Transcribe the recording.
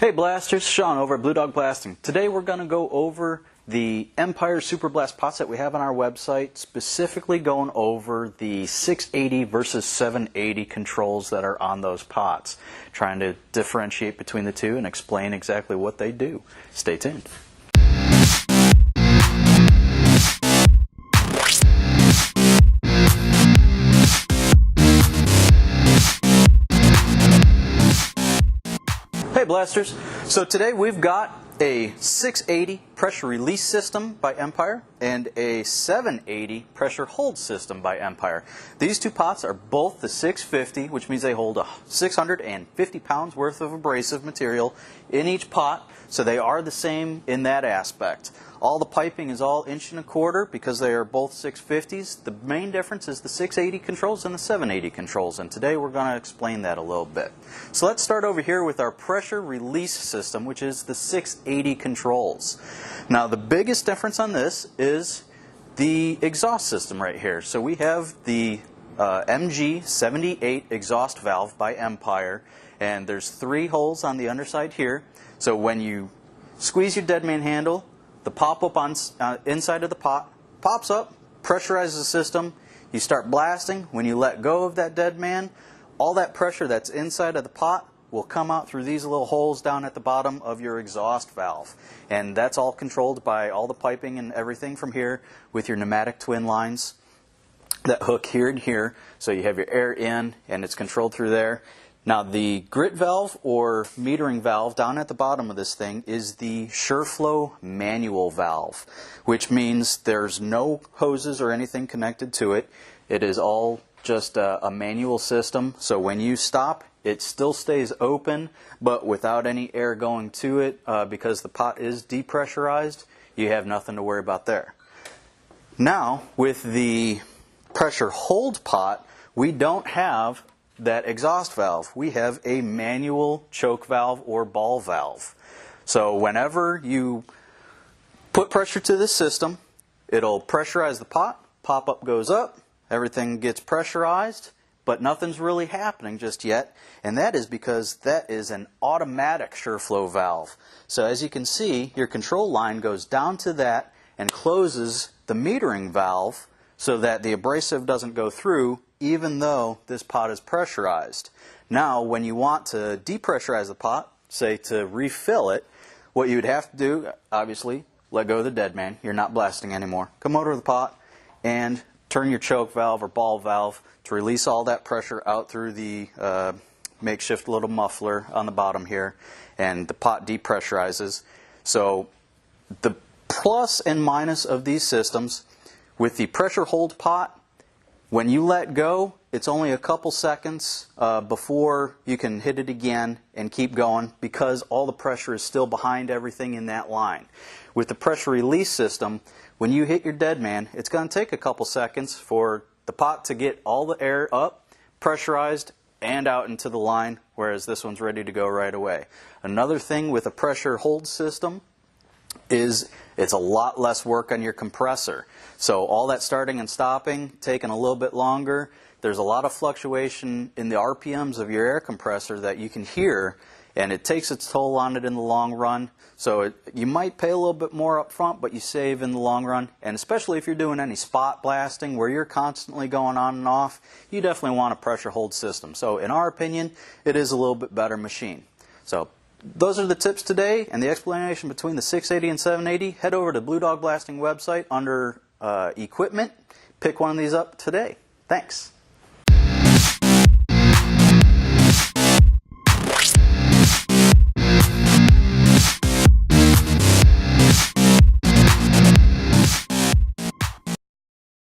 Hey Blasters, Sean over at Blue Dog Blasting. Today we're going to go over the Empire Super Blast pots that we have on our website, specifically going over the 680 versus 780 controls that are on those pots, trying to differentiate between the two and explain exactly what they do. Stay tuned. Hey Blasters, so today we've got a 680 pressure release system by Empire and a 780 pressure hold system by Empire. These two pots are both the 650, which means they hold 650 pounds worth of abrasive material in each pot, so they are the same in that aspect. All the piping is all 1.25" because they are both 650s. The main difference is the 680 controls and the 780 controls, and today we're going to explain that a little bit. So let's start over here with our pressure release system, which is the 680 controls. Now the biggest difference on this is the exhaust system right here. So we have the MG78 exhaust valve by Empire, and there's 3 holes on the underside here. So when you squeeze your dead man handle, the pop-up on inside of the pot pops up, pressurizes the system. You start blasting. When you let go of that dead man, all that pressure that's inside of the pot will come out through these little holes down at the bottom of your exhaust valve. And that's all controlled by all the piping and everything from here with your pneumatic twin lines that hook here and here. So you have your air in and it's controlled through there. Now the grit valve or metering valve down at the bottom of this thing is the Shurflo manual valve, which means there's no hoses or anything connected to it. It is all just a manual system, so when you stop it still stays open but without any air going to it because the pot is depressurized. You have nothing to worry about there. Now with the pressure hold pot, we don't have that exhaust valve. We have a manual choke valve or ball valve. So whenever you put pressure to this system, it'll pressurize the pot, pop-up goes up, everything gets pressurized, but nothing's really happening just yet, and that is because that is an automatic Shurflo valve. So as you can see, your control line goes down to that and closes the metering valve so that the abrasive doesn't go through even though this pot is pressurized. Now when you want to depressurize the pot, say to refill it, what you would have to do, obviously, let go of the dead man. You're not blasting anymore. Come over to the pot and turn your choke valve or ball valve to release all that pressure out through the makeshift little muffler on the bottom here, and the pot depressurizes. So the plus and minus of these systems, with the pressure hold pot, when you let go, it's only a couple seconds before you can hit it again and keep going because all the pressure is still behind everything in that line. With the pressure release system, when you hit your dead man, it's going to take a couple seconds for the pot to get all the air up, pressurized, and out into the line, whereas this one's ready to go right away. Another thing with a pressure hold system is it's a lot less work on your compressor. So all that starting and stopping, taking a little bit longer, there's a lot of fluctuation in the RPMs of your air compressor that you can hear, and it takes its toll on it in the long run. So you might pay a little bit more up front, but you save in the long run. And especially if you're doing any spot blasting where you're constantly going on and off, you definitely want a pressure hold system. So in our opinion, it is a little bit better machine. So those are the tips today and the explanation between the 680 and 780. Head over to Blue Dog Blasting website under equipment. Pick one of these up today. Thanks.